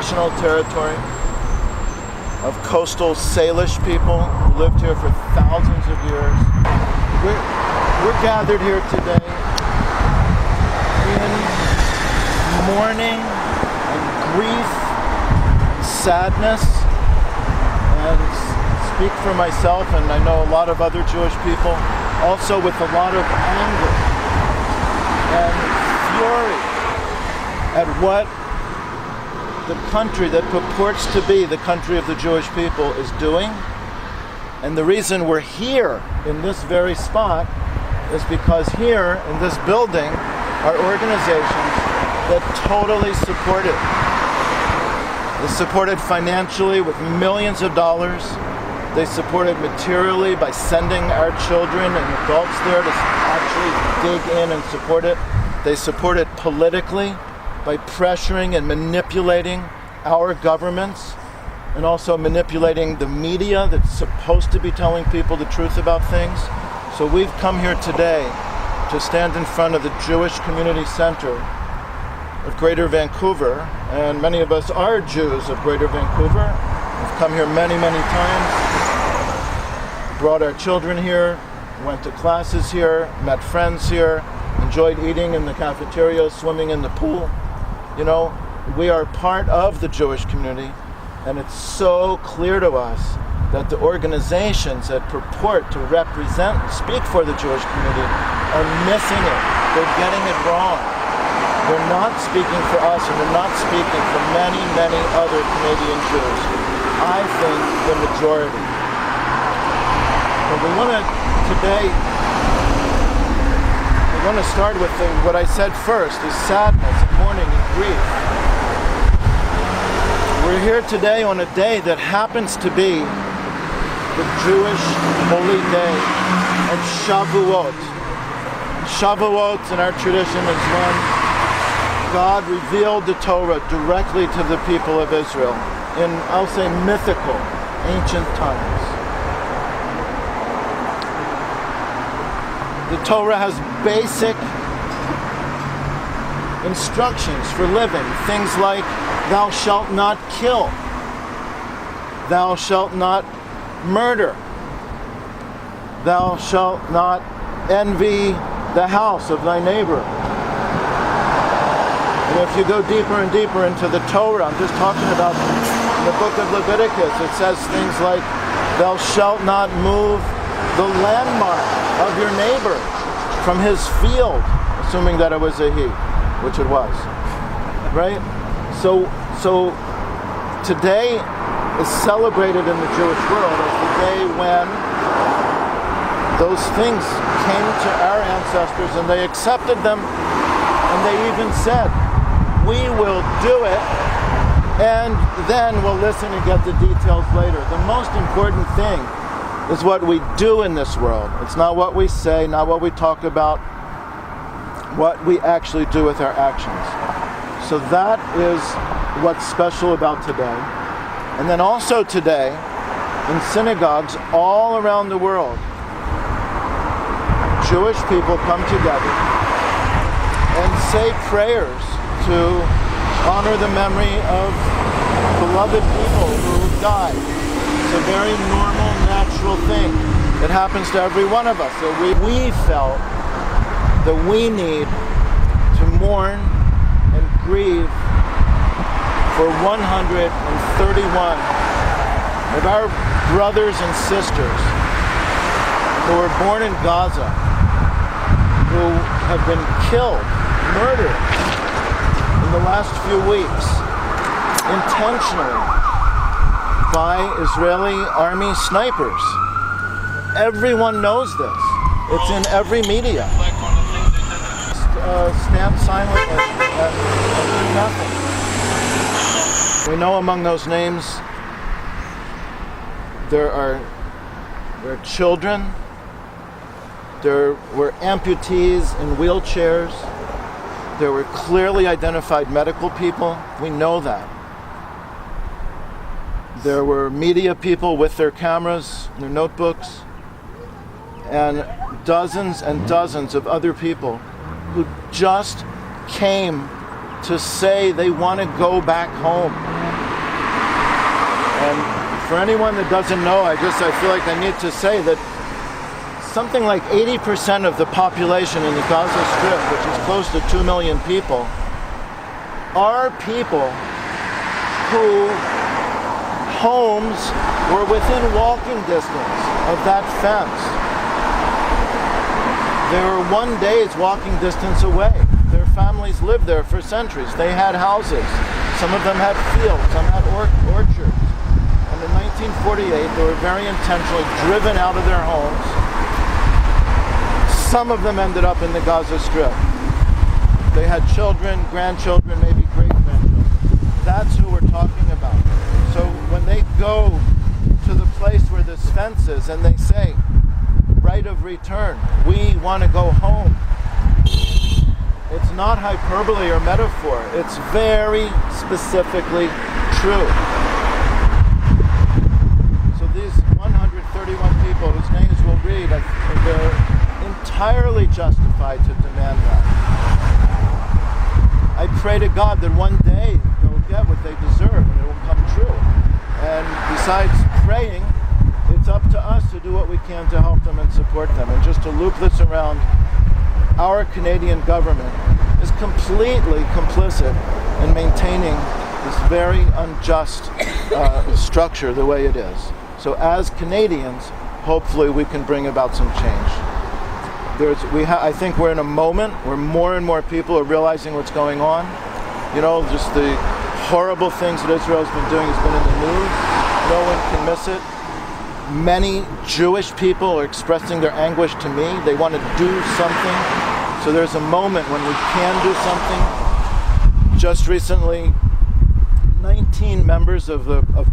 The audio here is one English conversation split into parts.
traditional territory of coastal Salish people who lived here for thousands of years. We're gathered here today in mourning and grief, sadness, and speak for myself, and I know a lot of other Jewish people, also with a lot of anger and fury at what the country that purports to be the country of the Jewish people is doing. And the reason we're here in this very spot is because here in this building are organizations that totally support it. They support it financially with millions of dollars. They support it materially by sending our children and adults there to actually dig in and support it. They support it politically by pressuring and manipulating our governments, and also manipulating the media that's supposed to be telling people the truth about things. So we've come here today to stand in front of the Jewish Community Center of Greater Vancouver, and many of us are Jews of Greater Vancouver. We've come here many, many times, brought our children here, went to classes here, met friends here, enjoyed eating in the cafeteria, swimming in the pool. You know, we are part of the Jewish community, and it's so clear to us that the organizations that purport to represent, speak for the Jewish community, are missing it. They're getting it wrong. They're not speaking for us, and they're not speaking for many, many other Canadian Jews. I think the majority. But we want to start with what I said first, is sadness, mourning, and grief. We're here today on a day that happens to be the Jewish holy day of Shavuot. Shavuot in our tradition is when God revealed the Torah directly to the people of Israel in, I'll say, mythical, ancient times. The Torah has basic instructions for living. Things like, thou shalt not kill. Thou shalt not murder. Thou shalt not envy the house of thy neighbor. And if you go deeper and deeper into the Torah, I'm just talking about in the book of Leviticus, it says things like, thou shalt not move the landmark of your neighbor from his field, assuming that it was a he, which it was, right? So today is celebrated in the Jewish world as the day when those things came to our ancestors and they accepted them, and they even said, we will do it, and then we'll listen and get the details later. The most important thing is what we do in this world. It's not what we say, not what we talk about, what we actually do with our actions. So that is what's special about today. And then also today, in synagogues all around the world, Jewish people come together and say prayers to honor the memory of beloved people who died. It's a very normal, natural thing that happens to every one of us. So we felt that we need to mourn and grieve for 131 of our brothers and sisters who were born in Gaza, who have been killed, murdered in the last few weeks, intentionally, by Israeli army snipers. Everyone knows this. It's in every media. Stand silent and do nothing. We know among those names there are children, there were amputees in wheelchairs, there were clearly identified medical people. We know that. There were media people with their cameras, their notebooks, and dozens of other people who just came to say they want to go back home. And for anyone that doesn't know, I feel like I need to say that something like 80% of the population in the Gaza Strip, which is close to 2 million people, are people whose homes were within walking distance of that fence. They were one day's walking distance away. Their families lived there for centuries. They had houses. Some of them had fields, some had orchards. And in 1948, they were very intentionally driven out of their homes. Some of them ended up in the Gaza Strip. They had children, grandchildren, maybe great-grandchildren. That's who we're talking about. So when they go to the place where this fence is and they say, right of return, we want to go home, it's not hyperbole or metaphor. It's very specifically true. So these 131 people whose names we'll read, they're entirely justified to demand that. I pray to God that one day they'll get what they deserve and it will come true. And besides praying, it's up to us to do what we can to help them and support them. And just to loop this around, our Canadian government is completely complicit in maintaining this very unjust structure the way it is. So as Canadians, hopefully we can bring about some change. I think we're in a moment where more and more people are realizing what's going on. You know, just the horrible things that Israel's been doing has been in the news. No one can miss it. Many Jewish people are expressing their anguish to me. They want to do something. So there's a moment when we can do something. Just recently, 19 members of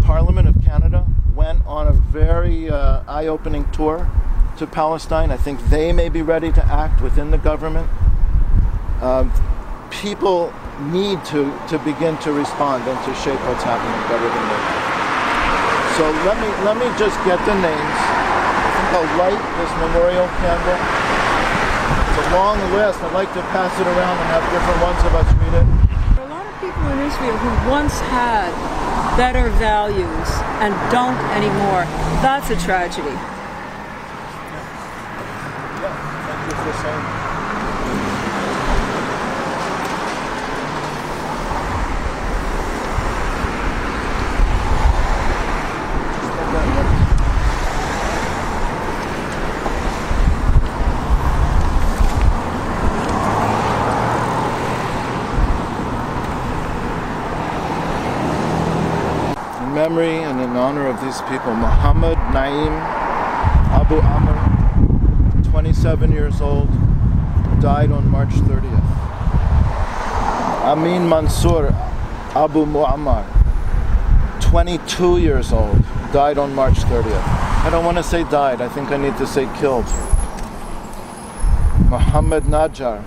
Parliament of Canada went on a very eye-opening tour to Palestine. I think they may be ready to act within the government. People need to begin to respond and to shape what's happening better than they do. So let me just get the names. I think I'll light this memorial candle. It's a long list. I'd like to pass it around and have different ones of us read it. There are a lot of people in Israel who once had better values and don't anymore. That's a tragedy. Thank you for saying that. In memory and in honor of these people, Muhammad Naim Abu Amr, 27 years old, died on March 30th. Amin Mansour Abu Muammar, 22 years old, died on March 30th. I don't want to say died, I think I need to say killed. Muhammad Najjar,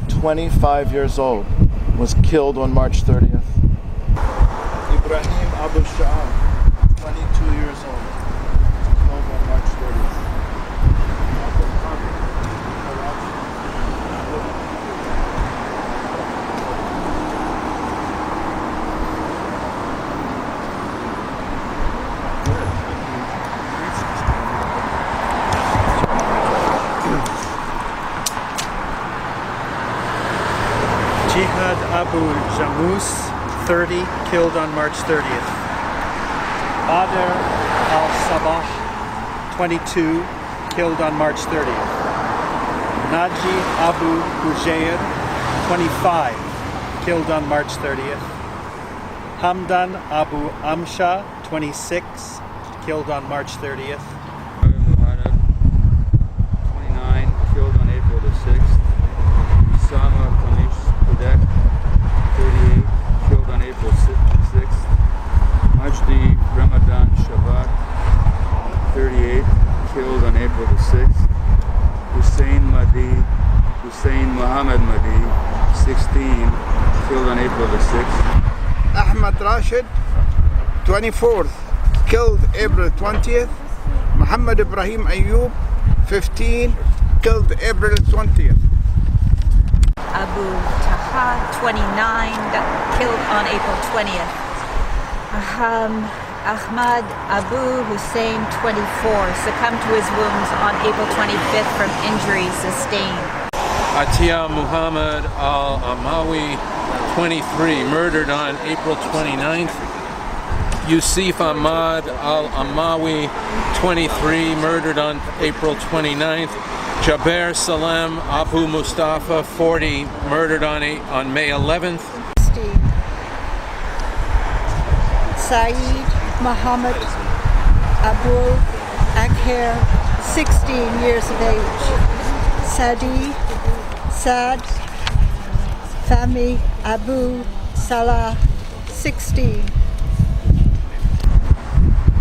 25 years old, was killed on March 30th. Ibrahim Abu Sha'ab, 22 years old, killed on March 30th. Jihad Abu Jamous, 30, killed on March 30th. Badr al-Sabah, 22, killed on March 30th. Naji Abu Bujair, 25, killed on March 30th. Hamdan Abu Amsha, 26, killed on March 30th. 29, killed on April the 6th. Usama Kamish Kudek, 38, killed on April 6th. Majdi Ramadan Shabbat, 38, killed on April the 6th. Hussein Muhammad Mahdi, 16, killed on April the 6th. Ahmad Rashid, 24th, killed April 20th. Muhammad Ibrahim Ayub, 15, killed April 20th. Abu Taha, 29, got killed on April 20th. Ahmad Abu Hussein, 24, succumbed to his wounds on April 25th from injuries sustained. Atia Muhammad al-Amawi, 23, murdered on April 29th. Yusuf Ahmad al-Amawi, 23, murdered on April 29th. Jaber Salem Abu Mustafa, 40, murdered on May 11th. Saeed Muhammad Abul Akhir, 16 years of age. Sadi Saad Fahmi Abu Salah, 16.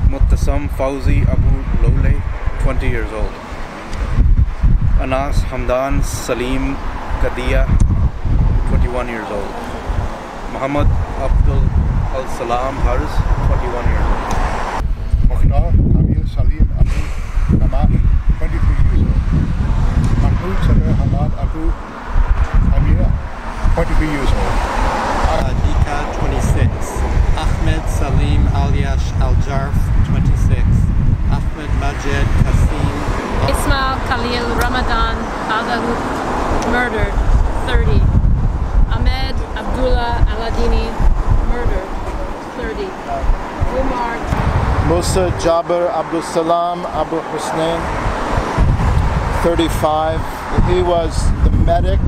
Muttasam Fauzi Abu Lole, 20 years old. Anas Hamdan Salim Kadia, 21 years old. Muhammad Abdul Al-Salam Harz, 21 years old. Mukhtar Kamil Salim Abu Kamash, 23 years old. Mahmoud Sadr Hamad Abu Amir, 23 years old. Dika, 26. Ahmed Salim Aliash Al-Jarf, 26. Ahmed Majed Kasim. Ismail Khalil Ramadan Agahout, murdered, 30. Ahmed Abdullah Aladini, murdered, 30. Umar Musa Jaber Abdul Salam Abu Hussein, 35. He was the medic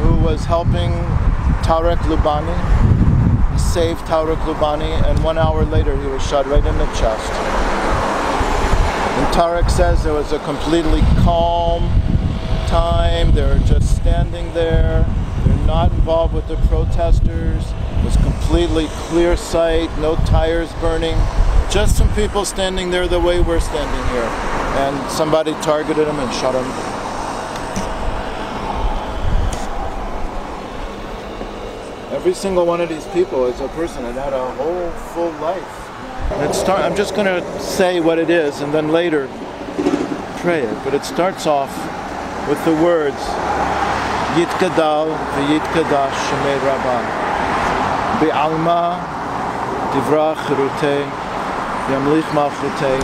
who was helping Tariq Lubani. He saved Tariq Lubani, and 1 hour later he was shot right in the chest. And Tariq says there was a completely calm time. They were just standing there. They're not involved with the protesters. It was completely clear sight, no tires burning. Just some people standing there the way we're standing here. And somebody targeted him and shot him. Every single one of these people is a person that had a whole full life. I'm just going to say what it is and then later pray it. But it starts off with the words Yitkadal v'yitkadash shemei Rabbah Be'alma divra chirutei yamlich malchutei.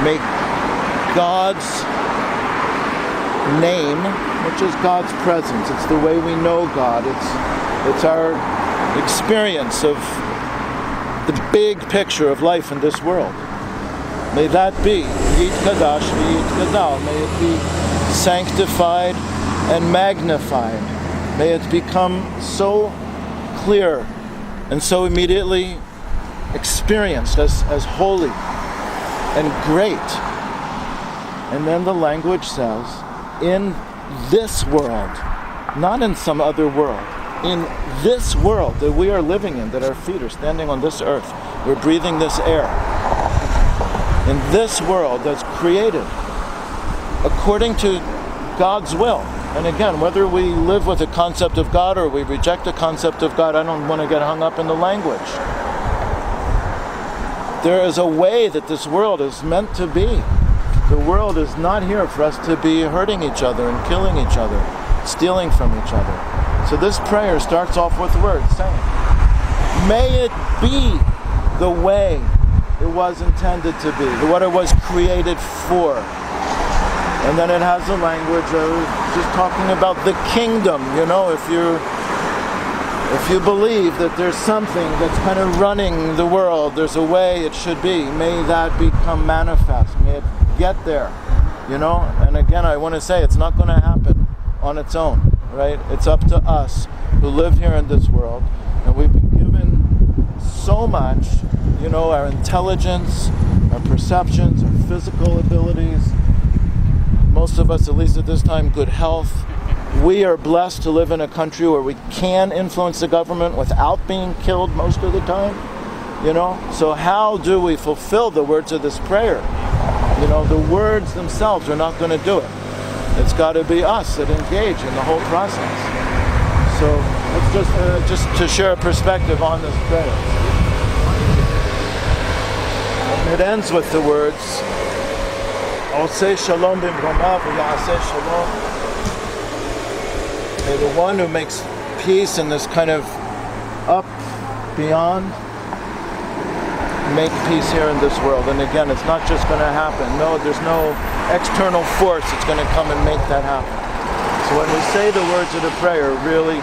May God's name, which is God's presence, it's the way we know God, it's our experience of the big picture of life in this world. May that be Yitkadash v'yitkadal. May it be sanctified and magnified. May it become so clear and so immediately experienced as holy and great. And then the language says, in this world, not in some other world, in this world that we are living in, that our feet are standing on this earth, we're breathing this air. In this world that's created according to God's will. And again, whether we live with the concept of God or we reject the concept of God, I don't want to get hung up in the language. There is a way that this world is meant to be. The world is not here for us to be hurting each other and killing each other, stealing from each other. So this prayer starts off with words saying, may it be the way it was intended to be, what it was created for. And then it has a language of just talking about the kingdom. You know, if you believe that there's something that's kind of running the world, there's a way it should be, may that become manifest. May it get there, you know. And again, I want to say it's not going to happen on its own, right? It's up to us who live here in this world, and we've been given so much, you know, our intelligence, our perceptions, our physical abilities, most of us, at least at this time, good health. We are blessed to live in a country where we can influence the government without being killed most of the time, you know. So how do we fulfill the words of this prayer? You know, the words themselves are not going to do it. It's got to be us that engage in the whole process. So let's just to share a perspective on this prayer. It ends with the words, Oseh Shalom b'mromav v'ya'aseh Shalom. May the one who makes peace in this kind of up, beyond, make peace here in this world. And again, it's not just going to happen. No, there's no external force that's going to come and make that happen. So when we say the words of the prayer, really,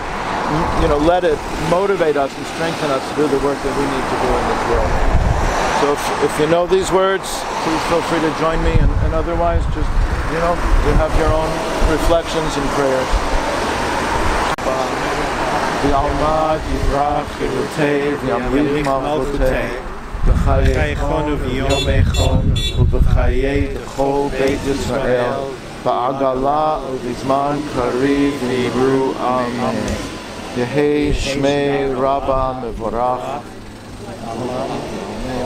let it motivate us and strengthen us to do the work that we need to do in this world. So if you know these words, please feel free to join me, and otherwise just, you have your own reflections and prayers. V'almad yivrach chilutei v'yamlik malchutei v'chayeichon v'yomeichon v'chayei d'chol beit Yisrael ba'agala u'bizman kariv v'nibru amen. Yehei shmei rabba mevorach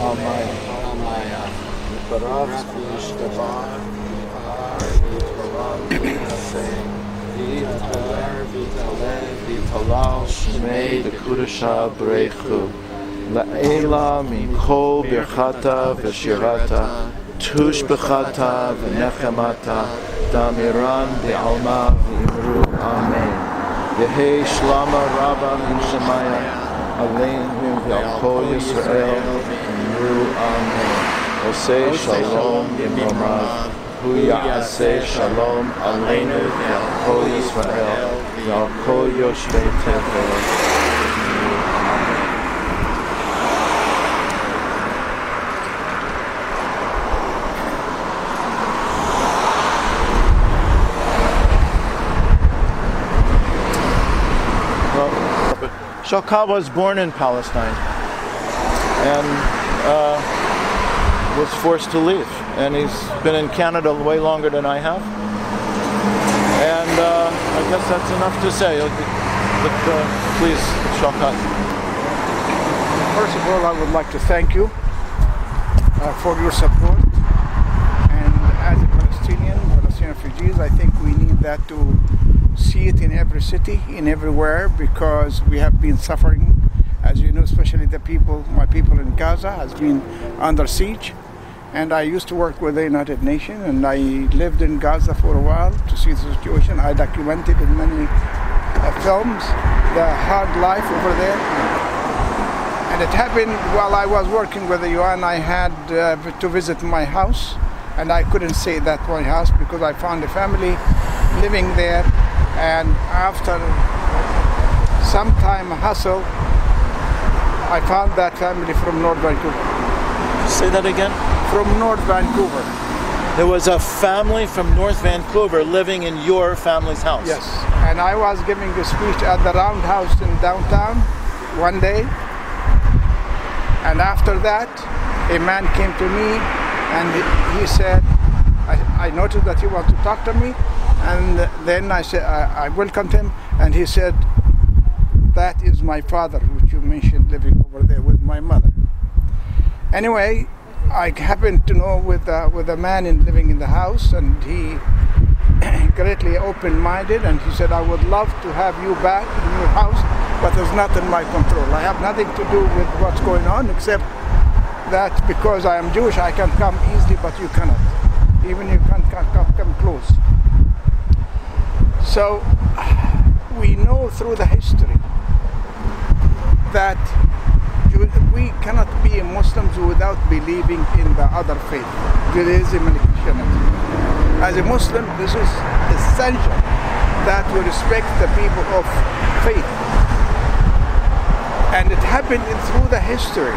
Almighty. Barach b'yishtavar V'talal shmei b'kudasha b'reichu La'ela mikol birchata v'shirata Tush b'chata v'nechemata Damiran b'alma v'imru amen. Yehei shlama rabba min shemaya Aleinu v'al kol Yisrael v'imru amen. Osei shalom b'mromav Hu ya'aseh shalom aleinu v'al kol Yisrael v'al kol yoshvei tevel. Shokal was born in Palestine and was forced to leave. And he's been in Canada way longer than I have. And I guess that's enough to say. But please, Shokal. First of all, I would like to thank you for your support. And as a Palestinian refugees, I think we need that to see it in every city, in everywhere, because we have been suffering, as you know, especially my people in Gaza has been under siege. And I used to work with the United Nations, and I lived in Gaza for a while to see the situation. I documented in many films the hard life over there. And it happened while I was working with the UN. I had to visit my house, and I couldn't stay at my house because I found a family living there. And after some time hustle, I found that family from North Vancouver. Say that again? From North Vancouver. There was a family from North Vancouver living in your family's house? Yes. And I was giving a speech at the Roundhouse in downtown one day. And after that, a man came to me and he said, I noticed that he wanted to talk to me. And then I said, I welcomed him, and he said, that is my father, which you mentioned, living over there with my mother. Anyway, I happened to know with a man living in the house, and he greatly open-minded, and he said, I would love to have you back in your house, but it's not in my control. I have nothing to do with what's going on, except that because I am Jewish, I can come easily, but you cannot. Even you can't come close. So we know through the history that we cannot be Muslims without believing in the other faith, Judaism and Christianity. As a Muslim, this is essential that we respect the people of faith. And it happened through the history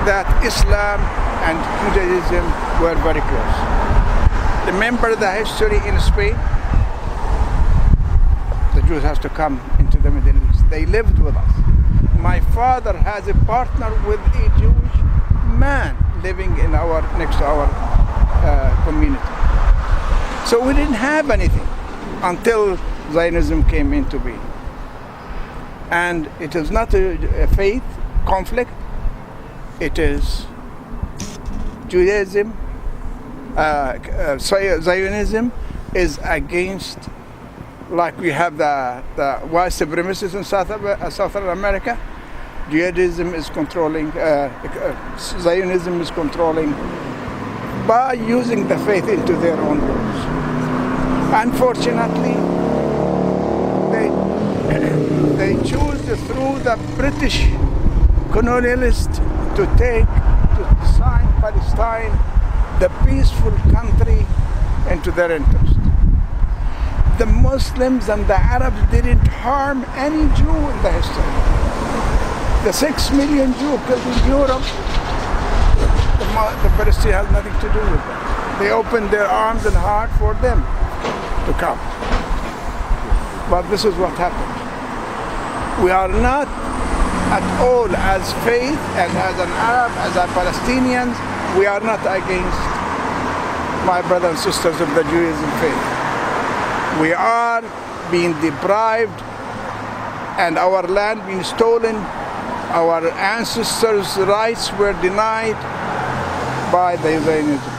that Islam and Judaism were very close. Remember the history in Spain? The Jews have to come into the Middle East. They lived with us. My father has a partner with a Jewish man living in next to our community. So we didn't have anything until Zionism came into being. And it is not a faith conflict. It is Judaism. Zionism is against, like we have the white supremacists in South America. Judaism is controlling, Zionism is controlling by using the faith into their own rules. Unfortunately, they choose through the British colonialists to take to design Palestine, the peaceful country, into their interest. The Muslims and the Arabs didn't harm any Jew in the history. The 6 million Jews killed in Europe, the Palestinians had nothing to do with that. They opened their arms and heart for them to come. But this is what happened. We are not at all, as faith and as an Arab, as a Palestinians, we are not against my brothers and sisters of the Judaism faith. We are being deprived and our land being stolen. Our ancestors' rights were denied by the Zionism.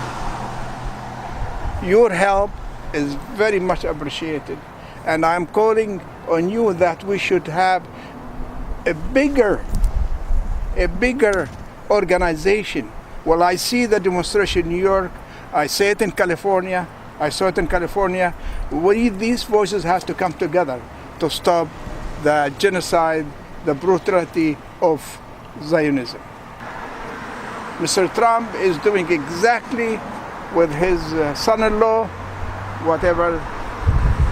Your help is very much appreciated, and I'm calling on you that we should have a bigger organization. Well, I see the demonstration in New York, I see it in California, I saw it in California. These voices have to come together to stop the genocide, the brutality of Zionism. Mr. Trump is doing exactly with his son-in-law whatever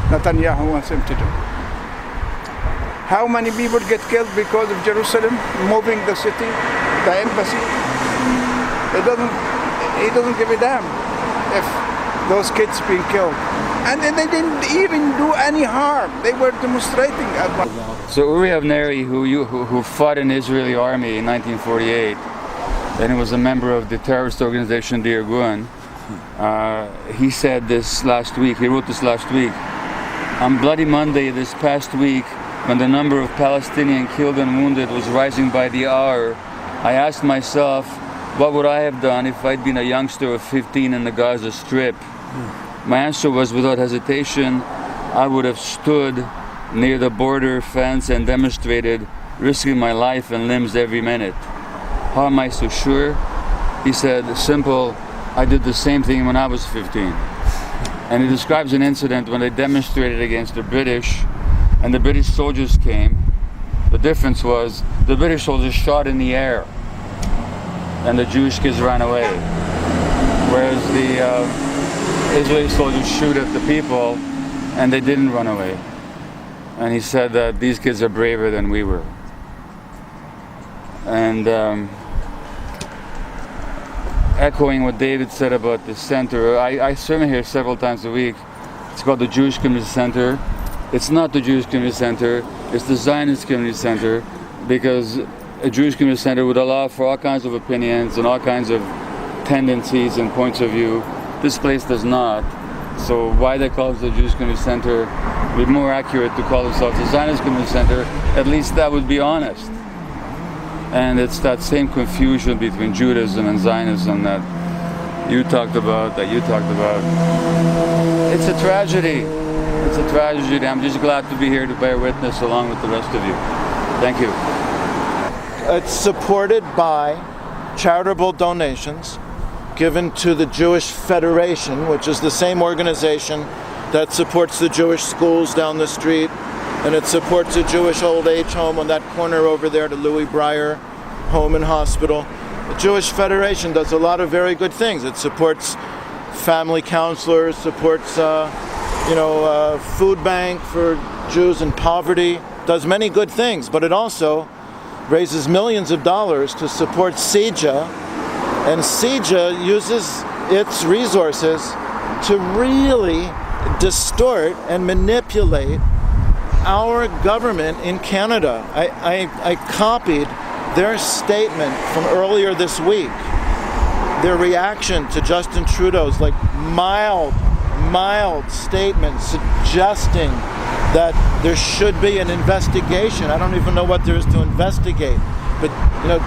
Netanyahu wants him to do. How many people get killed because of Jerusalem moving the city, the embassy? He doesn't give a damn if those kids being killed. And they didn't even do any harm. They were demonstrating. So Uri Avneri, who fought in the Israeli army in 1948, and he was a member of the terrorist organization the Irgun, he said this last week, he wrote this last week, on Bloody Monday this past week, when the number of Palestinians killed and wounded was rising by the hour, I asked myself, what would I have done if I'd been a youngster of 15 in the Gaza Strip? My answer was, without hesitation, I would have stood near the border fence and demonstrated, risking my life and limbs every minute. How am I so sure? He said, simple, I did the same thing when I was 15. And he describes an incident when they demonstrated against the British, and the British soldiers came. The difference was, the British soldiers shot in the air, and the Jewish kids ran away. Whereas the Israeli soldiers shoot at the people, and they didn't run away. And he said that these kids are braver than we were. And echoing what David said about the center, I sermon here several times a week. It's called the Jewish Community Center. It's not the Jewish Community Center, it's the Zionist Community Center, because a Jewish Community Center would allow for all kinds of opinions and all kinds of tendencies and points of view. This place does not. So why they call it the Jewish Community Center, it would be more accurate to call themselves the Zionist Community Center. At least that would be honest. And it's that same confusion between Judaism and Zionism that you talked about. It's a tragedy. It's a tragedy. I'm just glad to be here to bear witness along with the rest of you. Thank you. It's supported by charitable donations given to the Jewish Federation, which is the same organization that supports the Jewish schools down the street, and it supports a Jewish old age home on that corner over there, the Louis Breyer Home and Hospital. The Jewish Federation does a lot of very good things. It supports family counselors, supports food bank for Jews in poverty, does many good things, but it also raises millions of dollars to support CIJA, and CIJA uses its resources to really distort and manipulate our government in Canada. I copied their statement from earlier this week, their reaction to Justin Trudeau's mild statement suggesting that there should be an investigation. I don't even know what there is to investigate. But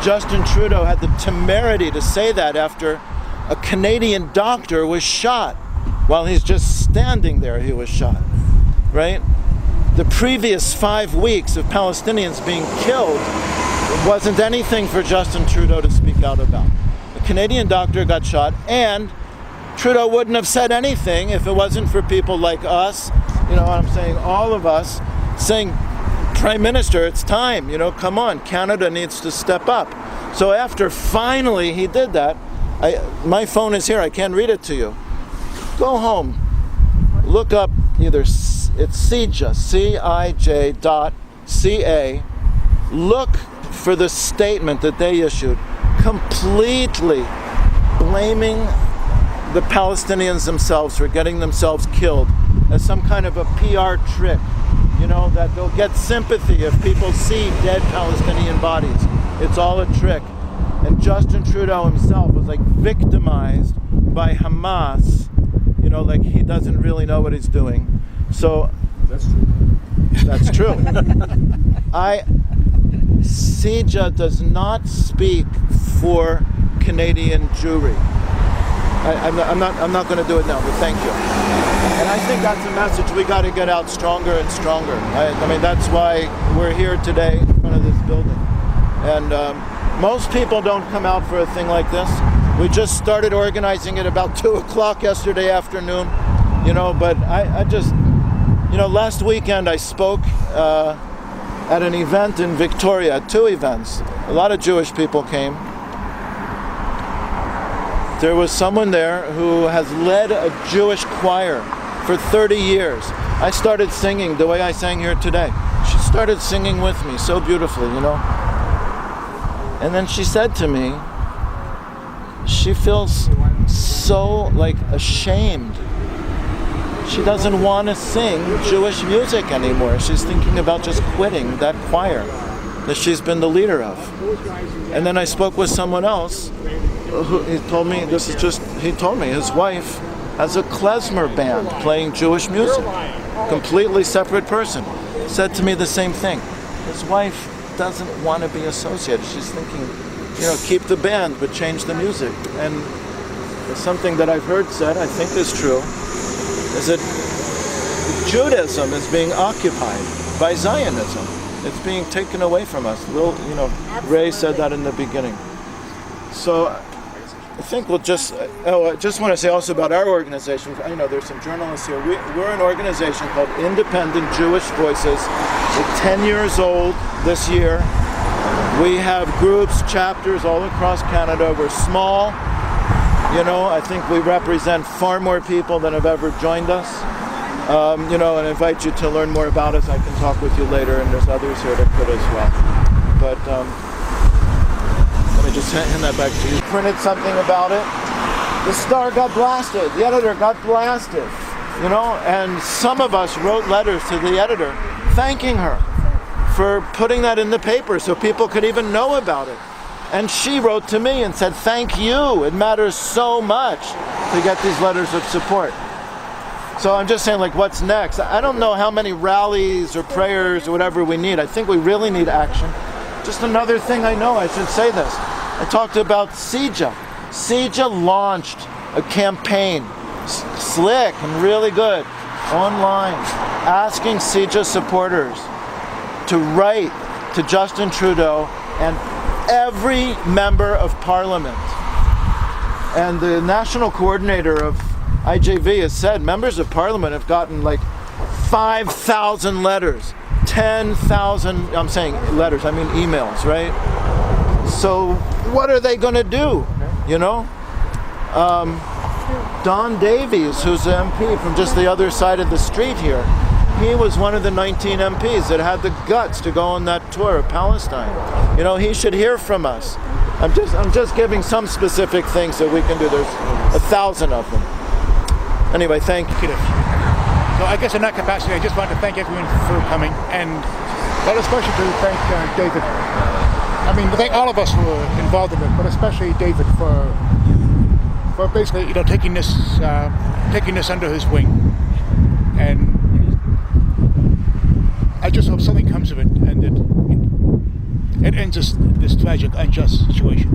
Justin Trudeau had the temerity to say that after a Canadian doctor was shot. While he's just standing there, he was shot, right? The previous 5 weeks of Palestinians being killed wasn't anything for Justin Trudeau to speak out about. A Canadian doctor got shot, and Trudeau wouldn't have said anything if it wasn't for people like us, I'm saying all of us, saying, Prime Minister, it's time, come on, Canada needs to step up. So after finally he did that, my phone is here, I can't read it to you. Go home, look up either, it's CIJ, CIJ.ca, look for the statement that they issued, completely blaming the Palestinians themselves for getting themselves killed as some kind of a PR trick, that they'll get sympathy if people see dead Palestinian bodies. It's all a trick. And Justin Trudeau himself was like victimized by Hamas, like he doesn't really know what he's doing. So That's true. that's true. CIJA does not speak for Canadian Jewry. I'm not going to do it now, but thank you. And I think that's a message we got to get out stronger and stronger. I mean, that's why we're here today in front of this building. And most people don't come out for a thing like this. We just started organizing it about 2 o'clock yesterday afternoon, but I just, last weekend I spoke at an event in Victoria, 2 events. A lot of Jewish people came. There was someone there who has led a Jewish choir for 30 years. I started singing the way I sang here today. She started singing with me so beautifully, And then she said to me, she feels so ashamed. She doesn't want to sing Jewish music anymore. She's thinking about just quitting that choir that she's been the leader of. And then I spoke with someone else who he told me his wife has a klezmer band playing Jewish music. Completely separate person. Said to me the same thing. His wife doesn't want to be associated. She's thinking, keep the band but change the music. And something that I've heard said, I think is true, is that Judaism is being occupied by Zionism. It's being taken away from us. Ray said that in the beginning. So I think I just want to say also about our organization. There's some journalists here. We're an organization called Independent Jewish Voices. We're 10 years old this year. We have groups, chapters all across Canada. We're small. I think we represent far more people than have ever joined us. And I invite you to learn more about us. I can talk with you later, and there's others here that could as well. But let me just hand that back to you. Printed something about it. The Star got blasted. The editor got blasted. And some of us wrote letters to the editor thanking her for putting that in the paper so people could even know about it. And she wrote to me and said, thank you. It matters so much to get these letters of support. So I'm just saying, what's next? I don't know how many rallies or prayers or whatever we need. I think we really need action. Just another thing I should say this. I talked about CIJA. CIJA launched a campaign, slick and really good, online, asking CIJA supporters to write to Justin Trudeau and every member of Parliament. And the national coordinator of IJV has said members of Parliament have gotten 5,000 letters, 10,000, I'm saying letters, I mean emails, right? So what are they going to do, Don Davies, who's an MP from just the other side of the street here, he was one of the 19 MPs that had the guts to go on that tour of Palestine. He should hear from us. I'm just giving some specific things that we can do. There's 1,000 of them. Anyway, thank you. So I guess in that capacity, I just want to thank everyone for coming, and especially to thank David. I thank all of us who were involved in it, but especially David for basically, taking this under his wing. And I just hope something comes of it, and it ends this tragic, unjust situation.